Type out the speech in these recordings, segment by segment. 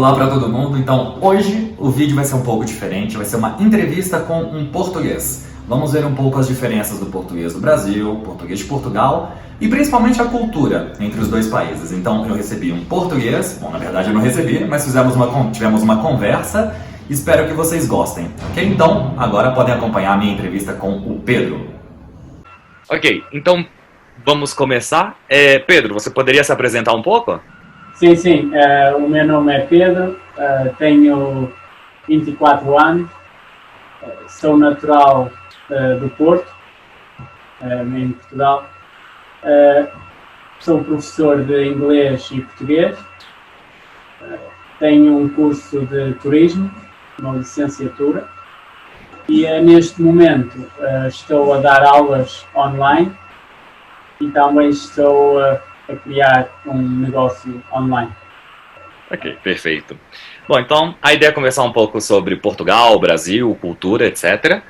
Olá para todo mundo. Então, hoje o vídeo vai ser um pouco diferente, vai ser uma entrevista com um português. Vamos ver um pouco as diferenças do português do Brasil, português de Portugal e principalmente a cultura entre os dois países. Então, eu recebi um português, bom, na verdade eu não recebi, mas tivemos uma conversa. Espero que vocês gostem, ok? Então, agora podem acompanhar a minha entrevista com o Pedro. Ok, então vamos começar. Pedro, você poderia se apresentar um pouco? Sim. O meu nome é Pedro, tenho 24 anos, sou natural do Porto, em Portugal. Sou professor de inglês e português. Tenho um curso de turismo, uma licenciatura. E neste momento estou a dar aulas online e também estou a criar um negócio online. Ok, perfeito. Bom, então a ideia é conversar um pouco sobre Portugal, Brasil, cultura, etc.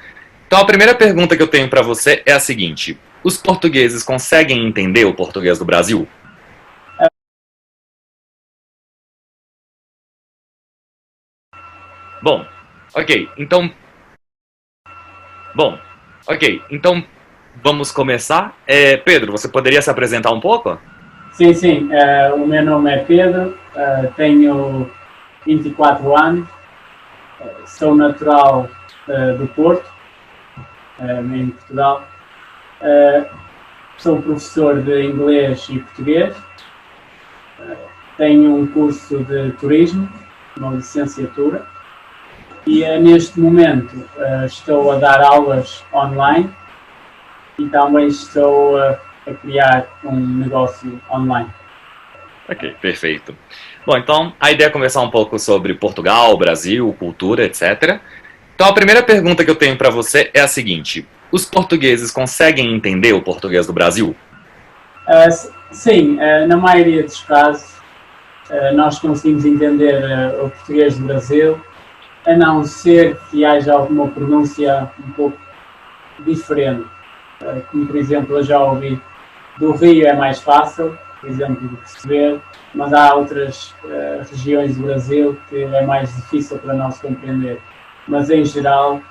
Então a primeira pergunta que eu tenho para você é a seguinte: os portugueses conseguem entender o português do Brasil? Bom, ok, então vamos começar. Pedro, você poderia se apresentar um pouco? Sim. O meu nome é Pedro, tenho 24 anos, sou natural do Porto, em Portugal. Sou professor de inglês e português. Tenho um curso de turismo, uma licenciatura. E neste momento estou a dar aulas online e também estou a criar um negócio online. Ok, perfeito. Bom, então a ideia é conversar um pouco sobre Portugal, Brasil, cultura, etc. Então a primeira pergunta que eu tenho para você é a seguinte: os portugueses conseguem entender o português do Brasil? Sim, na maioria dos casos nós conseguimos entender o português do Brasil, a não ser que haja alguma pronúncia um pouco diferente. Como, por exemplo, eu já ouvi do Rio é mais fácil, por exemplo, de perceber, mas há outras regiões do Brasil que é mais difícil para nós compreender. Mas, em geral,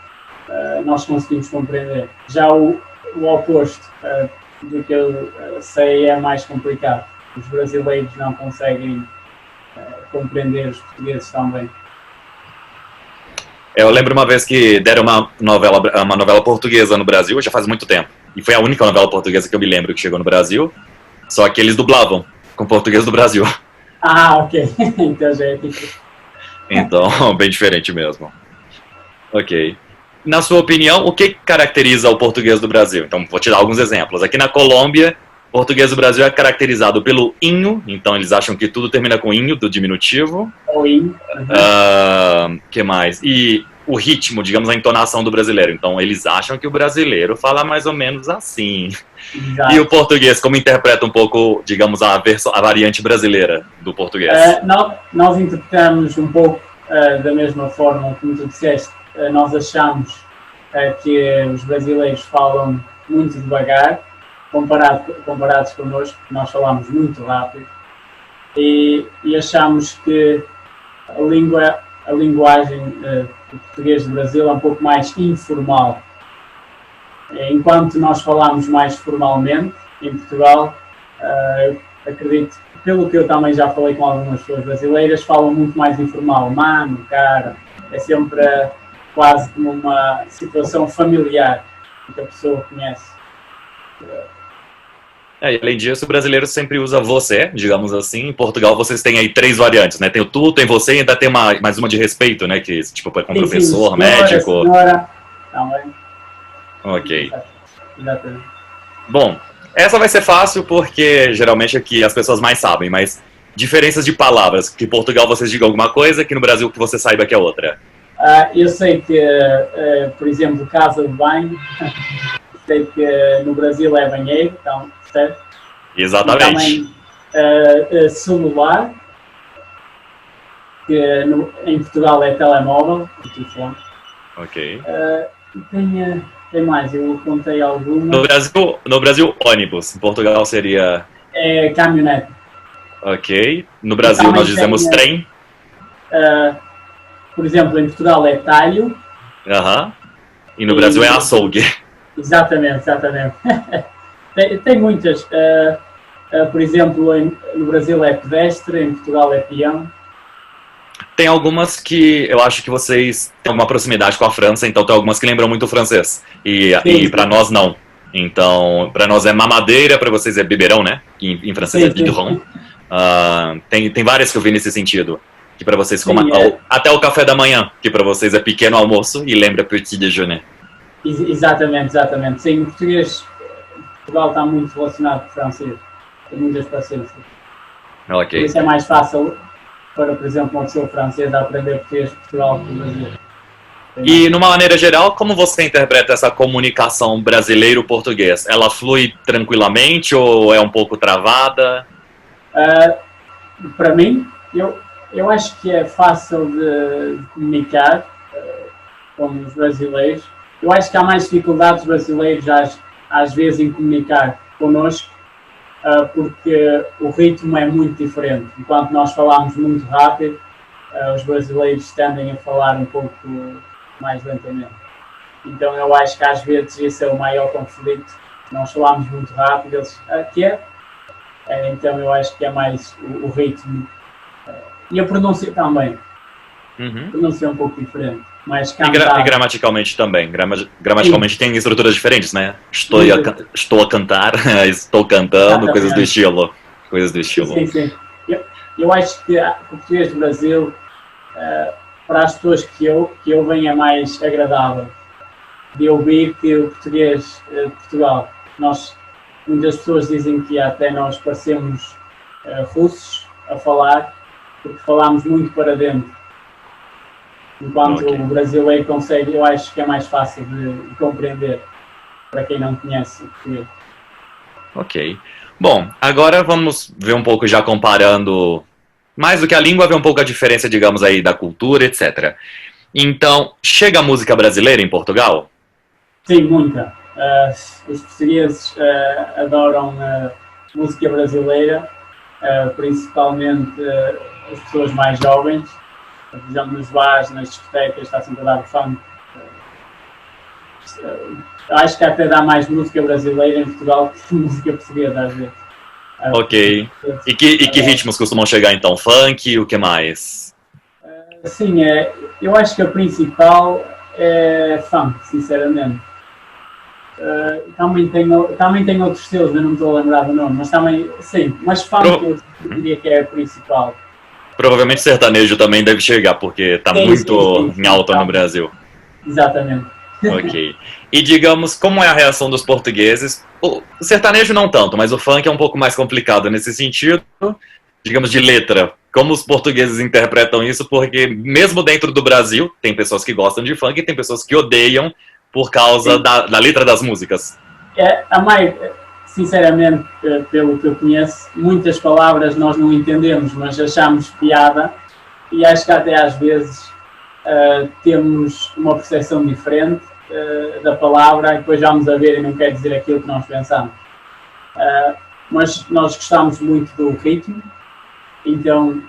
nós conseguimos compreender. Já o oposto do que eu sei é mais complicado. Os brasileiros não conseguem compreender os portugueses também. Eu lembro uma vez que deram uma novela portuguesa no Brasil, já faz muito tempo. E foi a única novela portuguesa que eu me lembro que chegou no Brasil. Só que eles dublavam com português do Brasil. Ah, ok. Então já é tipo... Então, bem diferente mesmo. Ok. Na sua opinião, o que caracteriza o português do Brasil? Então, vou te dar alguns exemplos. Aqui na Colômbia, o português do Brasil é caracterizado pelo inho. Então, eles acham que tudo termina com inho, do diminutivo. O inho. Que mais? E o ritmo, digamos, a entonação do brasileiro. Então, eles acham que o brasileiro fala mais ou menos assim. Exato. E o português, como interpreta um pouco, digamos, a variante brasileira do português? Nós interpretamos um pouco da mesma forma, como tu disseste. Nós achamos que os brasileiros falam muito devagar, comparados connosco, que nós falamos muito rápido. E achamos que a linguagem do português do Brasil é um pouco mais informal. Enquanto nós falamos mais formalmente em Portugal, eu acredito, pelo que eu também já falei com algumas pessoas brasileiras, falam muito mais informal. Mano, cara, é sempre quase como uma situação familiar que a pessoa conhece. E além disso, o brasileiro sempre usa você, digamos assim. Em Portugal, vocês têm aí 3 variantes, né? Tem o tu, tem você e ainda tem mais uma de respeito, né? Que, tipo, com professor, médico... Senhora, também. Ok. Exatamente. Bom, essa vai ser fácil porque geralmente aqui as pessoas mais sabem, mas diferenças de palavras. Que em Portugal vocês digam alguma coisa, que no Brasil que você saiba que é outra. Eu sei que, por exemplo, casa de banho, sei que no Brasil é banheiro, então, certo? Exatamente. E também celular, que em Portugal é telemóvel, telefone. Ok. Tem mais, eu apontei algumas. No Brasil, ônibus. Em Portugal seria... Caminhonete. Ok. No Brasil nós dizemos trem. por exemplo, em Portugal é talho. Aham. E no Brasil é açougue. Exatamente. tem muitas. Por exemplo, no Brasil é pedestre, em Portugal é peão. Tem algumas que eu acho que vocês têm alguma proximidade com a França, então tem algumas que lembram muito o francês. E para nós não. Então, para nós é mamadeira, para vocês é biberão, né? Em francês é biberon. Tem várias que eu vi nesse sentido. Que para vocês, até o café da manhã, que para vocês é pequeno almoço e lembra petit déjeuner. Exatamente. Sim, o português, Portugal está muito relacionado com o francês. Tem muitas paciências. Ok. Por isso é mais fácil para, por exemplo, uma pessoa francesa aprender português de Portugal que o Brasil. E, numa maneira geral, como você interpreta essa comunicação brasileiro-português? Ela flui tranquilamente ou é um pouco travada? Para mim, eu acho que é fácil de comunicar com os brasileiros. Eu acho que há mais dificuldades brasileiros às vezes em comunicar connosco, porque o ritmo é muito diferente. Enquanto nós falamos muito rápido, os brasileiros tendem a falar um pouco mais lentamente. Então eu acho que às vezes esse é o maior conflito. Nós falamos muito rápido, eles então eu acho que é mais o ritmo. E a pronúncia também. A pronúncia é um pouco diferente. Mas e gramaticalmente também. Gramaticalmente tem estruturas diferentes, né? Estou a cantar, estou cantando, coisas do estilo. Sim. Eu acho que o português do Brasil, para as pessoas que ouvem, é mais agradável de ouvir que o português de Portugal. Muitas pessoas dizem que até nós parecemos russos a falar, porque falamos muito para dentro. Enquanto o brasileiro consegue, eu acho que é mais fácil de compreender para quem não conhece o português. Ok. Bom, agora vamos ver um pouco, já comparando, mais do que a língua, ver um pouco a diferença, digamos aí, da cultura, etc. Então, chega a música brasileira em Portugal? Sim, muita. Os portugueses adoram música brasileira, principalmente as pessoas mais jovens. Por exemplo, nos bares, nas discotecas, está sempre a dar funk. Acho que até dá mais música brasileira em Portugal que música portuguesa, às vezes. Ok. E que ritmos costumam chegar, então? Funk, o que mais? Sim, eu acho que a principal é funk, sinceramente. Também tem outros estilos, eu não me estou a lembrar do nome, mas também, sim, mas funk eu diria que é a principal. Provavelmente sertanejo também deve chegar, porque está muito em alta no Brasil. Exatamente. Ok. E digamos, como é a reação dos portugueses? O sertanejo não tanto, mas o funk é um pouco mais complicado nesse sentido, digamos, de letra. Como os portugueses interpretam isso? Porque mesmo dentro do Brasil, tem pessoas que gostam de funk e tem pessoas que odeiam por causa da letra das músicas. Sinceramente, pelo que eu conheço, muitas palavras nós não entendemos, mas achamos piada e acho que até às vezes temos uma percepção diferente da palavra e depois vamos a ver e não quer dizer aquilo que nós pensamos. Mas nós gostamos muito do ritmo, então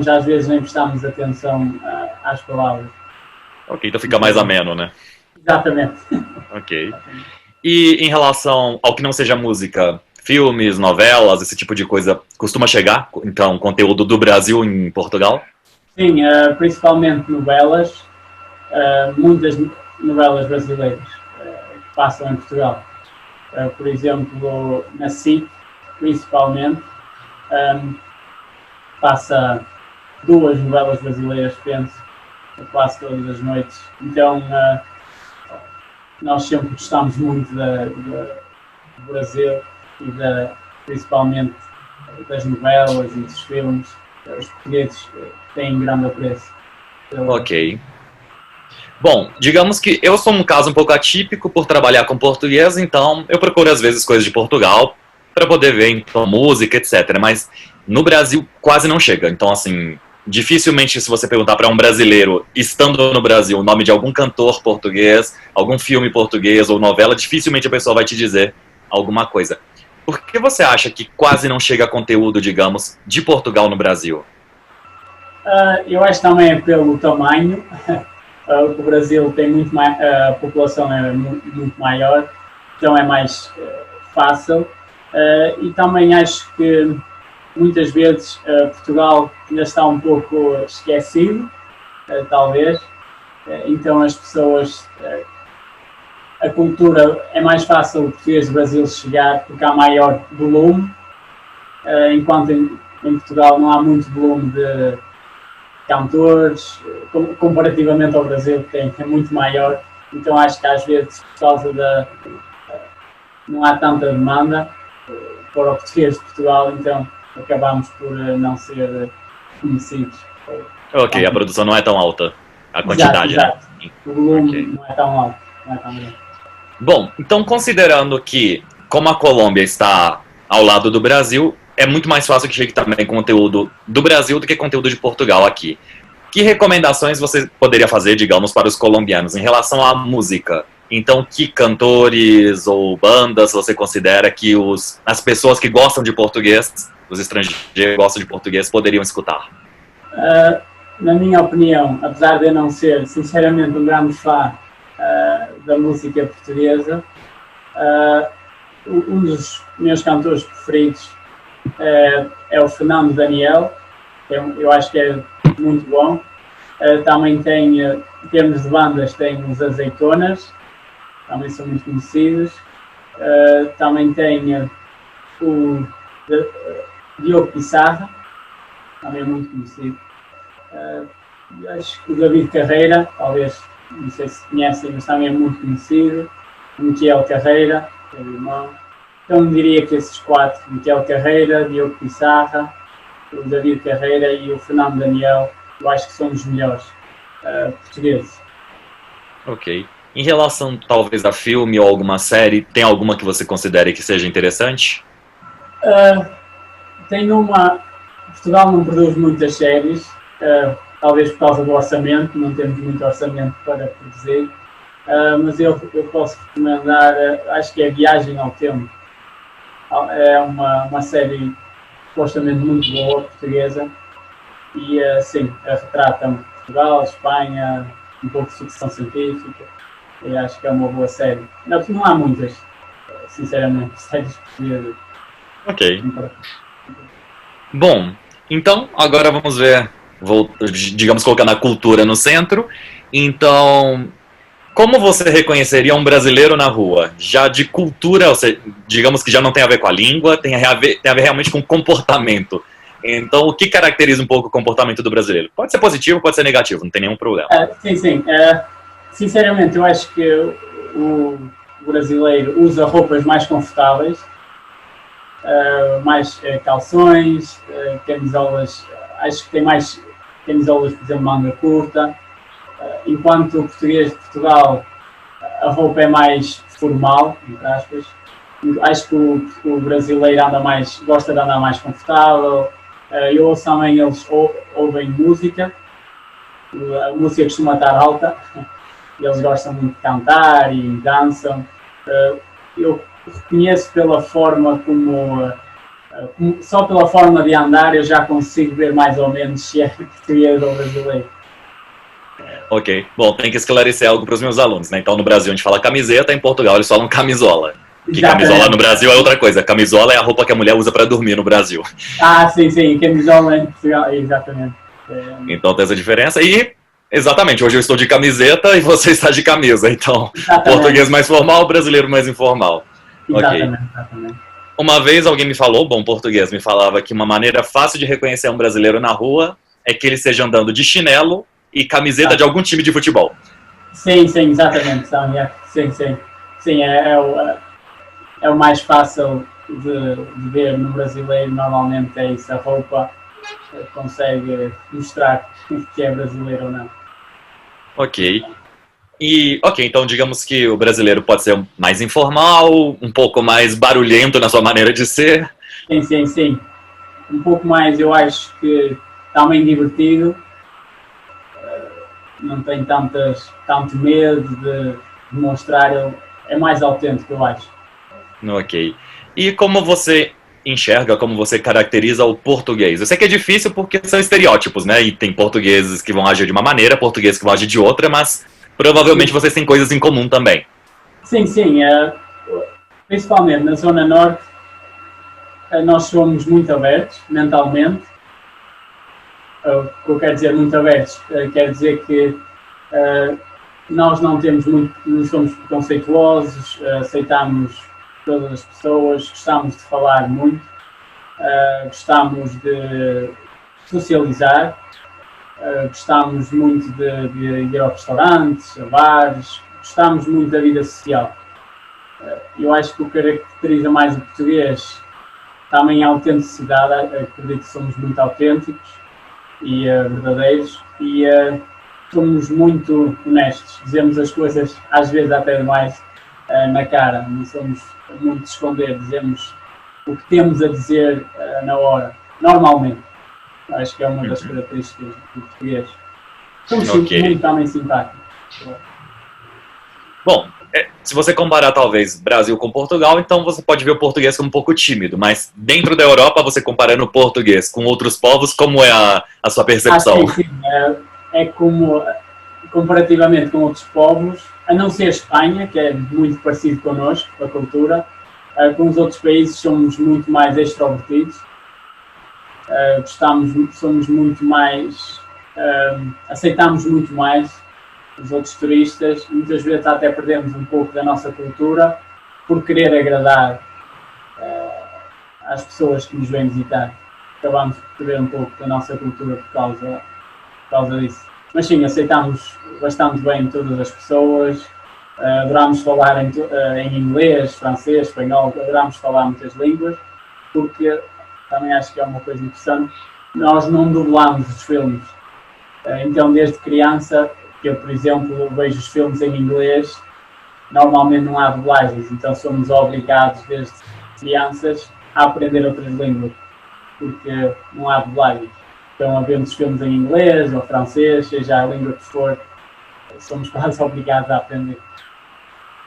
às vezes nem prestamos atenção às palavras. Ok, então fica mais ameno, né? Exatamente. Ok. E em relação ao que não seja música, filmes, novelas, esse tipo de coisa, costuma chegar, então, conteúdo do Brasil em Portugal? Sim, principalmente novelas, muitas novelas brasileiras que passam em Portugal. Por exemplo, na SIC, principalmente, passa 2 novelas brasileiras, penso, quase todas as noites. Então, nós sempre gostamos muito do Brasil e principalmente das novelas e dos filmes. Os portugueses têm grande apreço. Ok. Bom, digamos que eu sou um caso um pouco atípico por trabalhar com português, então eu procuro às vezes coisas de Portugal para poder ver então, música, etc. Mas no Brasil quase não chega. Então, assim, dificilmente se você perguntar para um brasileiro, estando no Brasil, o nome de algum cantor português, algum filme português ou novela, dificilmente a pessoa vai te dizer alguma coisa. Por que você acha que quase não chega conteúdo, digamos, de Portugal no Brasil? Eu acho que também é pelo tamanho. O Brasil tem muito mais, a população é muito maior, então é mais fácil. E também acho que muitas vezes Portugal ainda está um pouco esquecido, talvez. Então as pessoas, a cultura é mais fácil o português do Brasil chegar porque há maior volume, enquanto em Portugal não há muito volume de cantores, comparativamente ao Brasil, que é muito maior. Então acho que às vezes, por causa não há tanta demanda para o português de Portugal, então acabamos por não ser conhecidos. Ok, a produção não é tão alta, a quantidade, exato. né? O volume Okay. não é tão alto, não é tão grande. Bom, então considerando que, como a Colômbia está ao lado do Brasil, é muito mais fácil que chegue também conteúdo do Brasil do que conteúdo de Portugal aqui. Que recomendações você poderia fazer, digamos, para os colombianos em relação à música? Então, que cantores ou bandas você considera que as pessoas que gostam de português, os estrangeiros que gostam de português, poderiam escutar? Na minha opinião, apesar de eu não ser, sinceramente, um grande fã da música portuguesa, um dos meus cantores preferidos é o Fernando Daniel, eu acho que é muito bom. Também tem, em termos de bandas, tem os Azeitonas, também são muito conhecidos. Também tem o Diogo Pissarra, também é muito conhecido. Acho que o David Carreira, talvez, não sei se conhecem, mas também é muito conhecido. O Miquel Carreira, que é o irmão. Então eu diria que esses quatro, Miquel Carreira, Diogo Pissarra, o David Carreira e o Fernando Daniel, eu acho que são os melhores portugueses. Ok. Em relação, talvez, a filme ou alguma série, tem alguma que você considere que seja interessante? Tem uma... Portugal não produz muitas séries, talvez por causa do orçamento, não temos muito orçamento para produzir, mas eu posso recomendar, acho que é Viagem ao Tempo. É uma série supostamente muito boa, portuguesa, e sim, retrata Portugal, Espanha, um pouco de ficção científica, e acho que é uma boa série. Não há muitas, sinceramente, séries portuguesas. Ok. Bom, então agora vamos ver, digamos, colocando a cultura no centro. Então, como você reconheceria um brasileiro na rua? Já de cultura, ou seja, digamos que já não tem a ver com a língua, tem a ver realmente com comportamento. Então, o que caracteriza um pouco o comportamento do brasileiro? Pode ser positivo, pode ser negativo, não tem nenhum problema. Sim. Sinceramente, eu acho que o brasileiro usa roupas mais confortáveis, mais calções, camisolas, acho que tem mais camisolas, por exemplo, manga curta, enquanto o português de Portugal, a roupa é mais formal, entre aspas. Acho que o brasileiro gosta de andar mais confortável. Eu ouço também, eles ouvem música, a música costuma estar alta, eles gostam muito de cantar e dançam. Eu reconheço pela forma só pela forma de andar eu já consigo ver mais ou menos se é português ou brasileiro. Ok. Bom, tem que esclarecer algo para os meus alunos, né? Então, no Brasil a gente fala camiseta, em Portugal eles falam camisola. Que camisola no Brasil é outra coisa. Camisola é a roupa que a mulher usa para dormir no Brasil. Sim. Camisola em Portugal, exatamente. Então tem essa diferença. E, exatamente, hoje eu estou de camiseta e você está de camisa. Então, português mais formal, brasileiro mais informal. Exatamente. Uma vez alguém me falou, bom português, me falava que uma maneira fácil de reconhecer um brasileiro na rua é que ele esteja andando de chinelo e camiseta de algum time de futebol. Sim, exatamente. Sim, é o mais fácil de ver no brasileiro, normalmente é isso, a roupa consegue mostrar que é brasileiro ou não. Ok. Então digamos que o brasileiro pode ser mais informal, um pouco mais barulhento na sua maneira de ser. Sim. Um pouco mais, eu acho que também divertido, não tem tanto medo de demonstrar, é mais autêntico, eu acho. Ok. E como você enxerga, como você caracteriza o português? Eu sei que é difícil porque são estereótipos, né? E tem portugueses que vão agir de uma maneira, portugueses que vão agir de outra, mas provavelmente vocês têm coisas em comum também. Sim, sim. Principalmente na Zona Norte, nós somos muito abertos mentalmente. O que eu quero dizer muito abertos, quer dizer que nós não somos preconceituosos, aceitamos todas as pessoas, gostamos de falar muito, gostamos de socializar, gostamos muito de ir a restaurantes, a bares, gostamos muito da vida social. Eu acho que o que caracteriza mais o português também é a autenticidade. Acredito que somos muito autênticos e verdadeiros e somos muito honestos. Dizemos as coisas, às vezes até demais, na cara. Não somos muito de esconder, dizemos o que temos a dizer na hora, normalmente. Acho que é uma das características do português. Somos muito também simpáticos. Bom, se você comparar talvez Brasil com Portugal, então você pode ver o português como um pouco tímido, mas dentro da Europa, você comparando o português com outros povos, como é a sua percepção? Sim. É como, comparativamente com outros povos, a não ser a Espanha, que é muito parecido connosco, a cultura, com os outros países somos muito mais extrovertidos, somos muito mais, aceitamos muito mais os outros turistas, muitas vezes até perdemos um pouco da nossa cultura por querer agradar às pessoas que nos vêm visitar. Acabamos por perder um pouco da nossa cultura por causa disso. Mas sim, aceitamos bastante bem todas as pessoas, adoramos falar em inglês, francês, espanhol, adoramos falar muitas línguas, porque também acho que é uma coisa interessante, nós não dublamos os filmes. Então, desde criança, eu, por exemplo, vejo os filmes em inglês, normalmente não há dublagens, então somos obrigados, desde crianças, a aprender outras línguas, porque não há dublagens. Então, havendo os filmes em inglês ou francês, seja a língua que for, somos quase obrigados a aprender.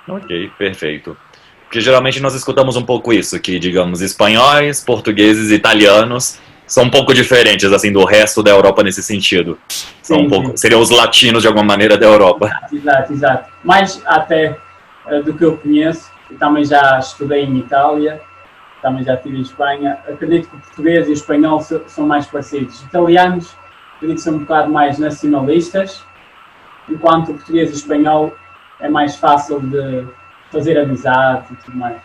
Ok, perfeito. Porque geralmente nós escutamos um pouco isso, que, digamos, espanhóis, portugueses e italianos são um pouco diferentes, assim, do resto da Europa nesse sentido. São seriam os latinos, de alguma maneira, da Europa. Exato. Mais até do que eu conheço, eu também já estudei em Itália, também já estive em Espanha. Acredito que o português e o espanhol são mais parecidos. Os italianos, acredito que são um bocado mais nacionalistas, enquanto o português e o espanhol é mais fácil de fazer amizade e tudo mais.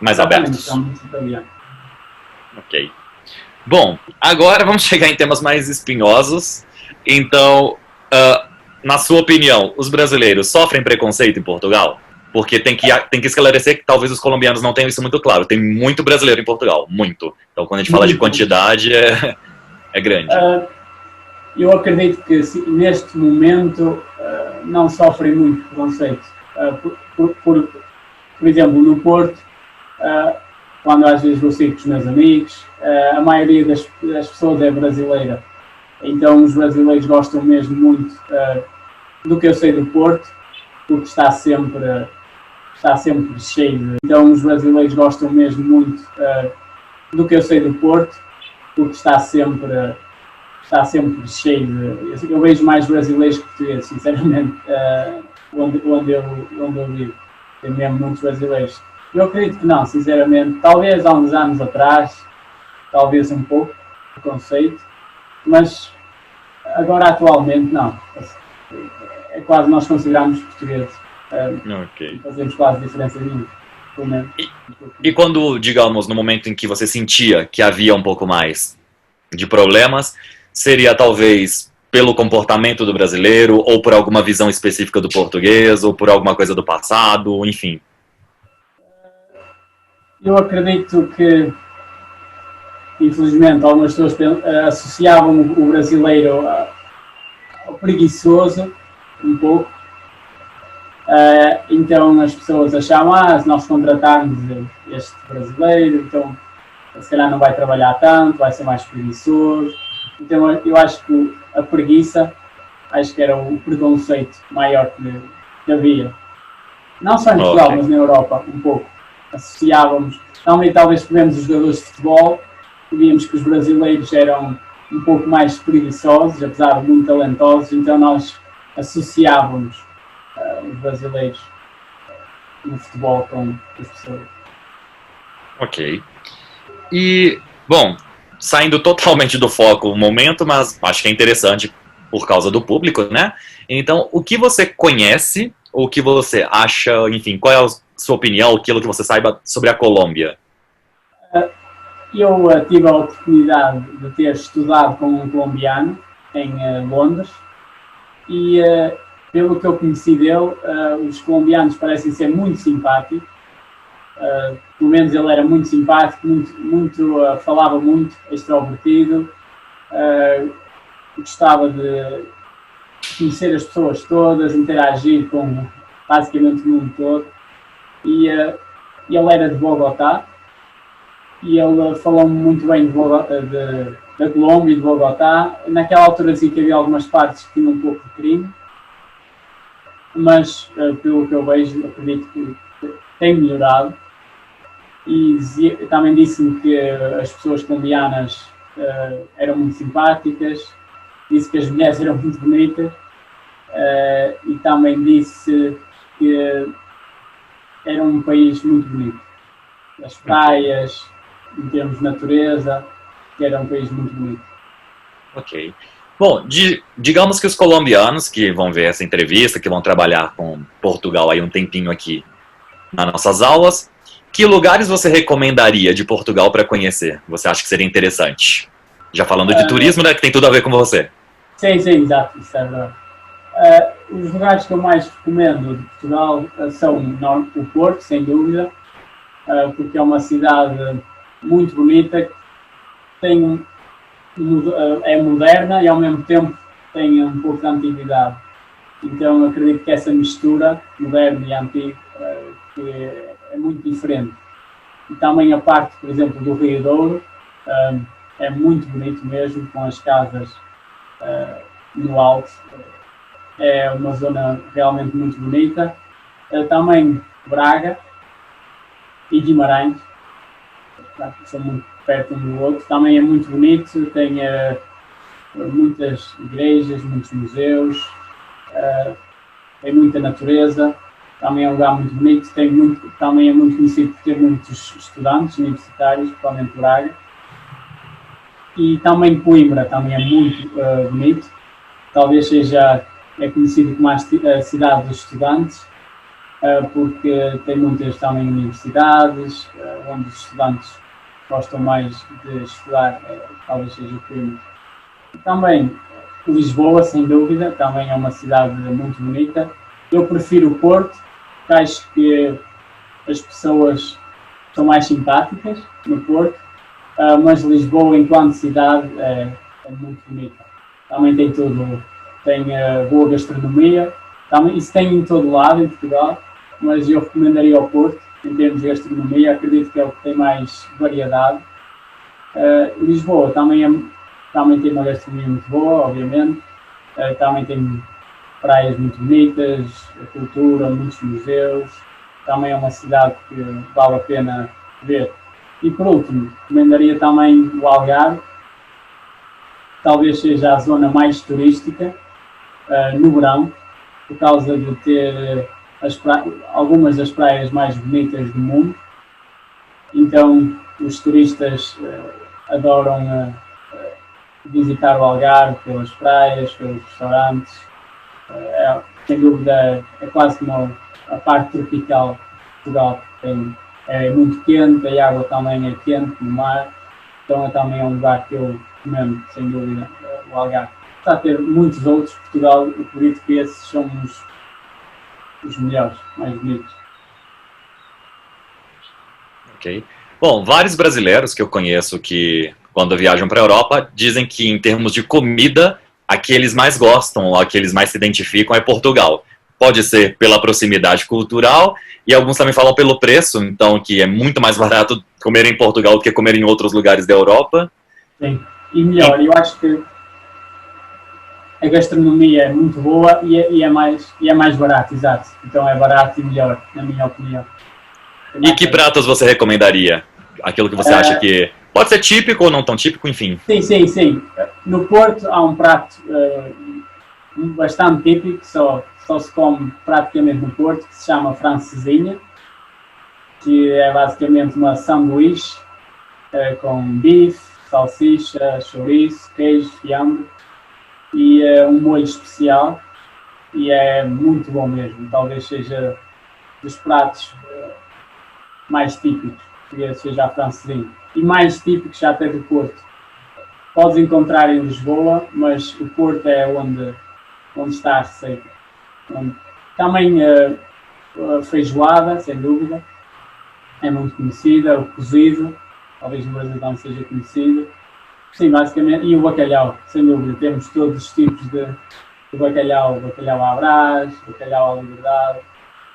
Mais abertos. São muito italianos. Ok. Bom, agora vamos chegar em temas mais espinhosos. Então, na sua opinião, os brasileiros sofrem preconceito em Portugal? Porque tem que esclarecer que talvez os colombianos não tenham isso muito claro. Tem muito brasileiro em Portugal, muito. Então, quando a gente fala de quantidade, é grande. Eu acredito que neste momento não sofrem muito preconceito. Por exemplo, no Porto, quando às vezes vou sair com os meus amigos, a maioria das pessoas é brasileira. Então os brasileiros gostam mesmo muito do que eu sei do Porto, porque está sempre cheio de... Então os brasileiros gostam mesmo muito do que eu sei do Porto, porque está sempre cheio de... Eu vejo mais brasileiros que portugueses, sinceramente, onde eu vivo. Tem mesmo muitos brasileiros. Eu acredito que não, sinceramente. Talvez há uns anos atrás, talvez um pouco, preconceito, mas agora atualmente não. É quase nós consideramos portugueses. Ok. Fazemos quase diferença nenhuma. E quando, digamos, no momento em que você sentia que havia um pouco mais de problemas, seria talvez pelo comportamento do brasileiro, ou por alguma visão específica do português, ou por alguma coisa do passado, enfim? Eu acredito que, infelizmente, algumas pessoas associavam o brasileiro ao preguiçoso, um pouco. Então as pessoas achavam, se nós contratarmos este brasileiro, então se calhar não vai trabalhar tanto, vai ser mais preguiçoso. Então eu acho que a preguiça, acho que era o preconceito maior que havia. Não só em Portugal, mas na Europa, um pouco. associávamos, também talvez vemos os jogadores de futebol, víamos que os brasileiros eram um pouco mais preguiçosos, apesar de muito talentosos, então nós associávamos os brasileiros no futebol com as pessoas. Ok. E, bom, saindo totalmente do foco no momento, mas acho que é interessante por causa do público, né? Então, o que você conhece, o que você acha, enfim, qual é a sua opinião, aquilo que você saiba sobre a Colômbia? Eu tive a oportunidade de ter estudado com um colombiano em Londres e, pelo que eu conheci dele, os colombianos parecem ser muito simpáticos. Pelo menos ele era muito simpático, falava muito, extrovertido, gostava de conhecer as pessoas todas, interagir com basicamente o mundo todo. E ele era de Bogotá e ele falou muito bem da Colômbia e de Bogotá. Naquela altura dizia que havia algumas partes que tinham um pouco de crime, mas pelo que eu vejo, acredito que tem melhorado. E também disse-me que as pessoas colombianas eram muito simpáticas, disse que as mulheres eram muito bonitas e também disse que era um país muito bonito. As praias, em termos de natureza, que era um país muito bonito. Ok. Bom, digamos que os colombianos que vão ver essa entrevista, que vão trabalhar com Portugal aí um tempinho aqui nas nossas aulas, que lugares você recomendaria de Portugal para conhecer? Você acha que seria interessante? Já falando de turismo, né, que tem tudo a ver com você. Sim, exato, isso é verdade. Os lugares que eu mais recomendo de Portugal são o Porto, sem dúvida, porque é uma cidade muito bonita, é moderna e ao mesmo tempo tem um pouco de antiguidade. Então eu acredito que essa mistura, moderno e antigo, que é muito diferente. E também a parte, por exemplo, do Rio Douro, é muito bonito mesmo, com as casas no alto. É uma zona realmente muito bonita. Também Braga e Guimarães, são muito perto um do outro. Também é muito bonito, tem muitas igrejas, muitos museus, tem muita natureza. Também é um lugar muito bonito, também é muito conhecido por ter muitos estudantes universitários, principalmente Braga. E também Coimbra, também é muito bonito. Talvez é conhecido como a cidade dos estudantes, porque tem muitas também universidades, onde os estudantes gostam mais de estudar, talvez seja Coimbra. E também Lisboa, sem dúvida, também é uma cidade muito bonita. Eu prefiro o Porto, porque acho que as pessoas são mais simpáticas no Porto, mas Lisboa, enquanto cidade, é muito bonita. Também tem tudo, tem boa gastronomia, também, isso tem em todo lado em Portugal, mas eu recomendaria o Porto, em termos de gastronomia, acredito que é o que tem mais variedade. Lisboa também tem uma gastronomia muito boa, obviamente, também tem praias muito bonitas, a cultura, muitos museus, também é uma cidade que vale a pena ver. E por último, recomendaria também o Algarve, talvez seja a zona mais turística no verão, por causa de ter algumas das praias mais bonitas do mundo. Então os turistas adoram visitar o Algarve pelas praias, pelos restaurantes. Sem dúvida, é quase como a parte tropical de Portugal, é muito quente, a água também é quente no mar, então também é um lugar que eu recomendo, sem dúvida, o Algarve. Está a ter muitos outros, Portugal, eu acredito que esses são os melhores, mais bonitos. Ok. Bom, vários brasileiros que eu conheço que, quando viajam para a Europa, dizem que, em termos de comida, a que eles mais gostam, a que eles mais se identificam é Portugal. Pode ser pela proximidade cultural, e alguns também falam pelo preço, então que é muito mais barato comer em Portugal do que comer em outros lugares da Europa. Sim, e melhor, eu acho que a gastronomia é muito boa e é mais barato, exato. Então é barato e melhor, na minha opinião. E que pratos você recomendaria? Aquilo que você acha que pode ser típico ou não tão típico, enfim. Sim. No Porto há um prato bastante típico, só se come praticamente no Porto, que se chama francesinha, que é basicamente uma sanduíche com bife, salsicha, chouriço, queijo, fiambre e um molho especial, e é muito bom mesmo. Talvez seja dos pratos mais típicos, que seja a francesinha. E mais típicos já até do Porto. Podes encontrar em Lisboa, mas o Porto é onde está a receita. Também a feijoada, sem dúvida, é muito conhecida, o cozido, talvez no Brasil não seja conhecido. Sim, basicamente, e o bacalhau, sem dúvida, temos todos os tipos de bacalhau à Brás, bacalhau à Liberdade,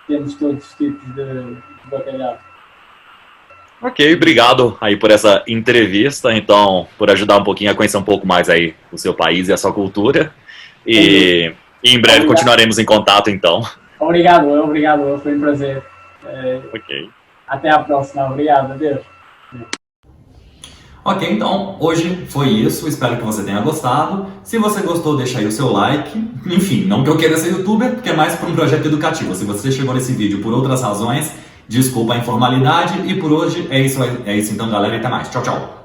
temos todos os tipos de bacalhau. Ok, obrigado aí por essa entrevista, então, por ajudar um pouquinho a conhecer um pouco mais aí o seu país e a sua cultura. E em breve continuaremos em contato, então. Obrigado, foi um prazer. Ok. Até a próxima, obrigado, adeus. Ok, então hoje foi isso, espero que você tenha gostado. Se você gostou, deixa aí o seu like. Enfim, não que eu queira ser youtuber, porque é mais para um projeto educativo. Se você chegou nesse vídeo por outras razões, desculpa a informalidade. E por hoje é isso então, galera, e até mais. Tchau, tchau.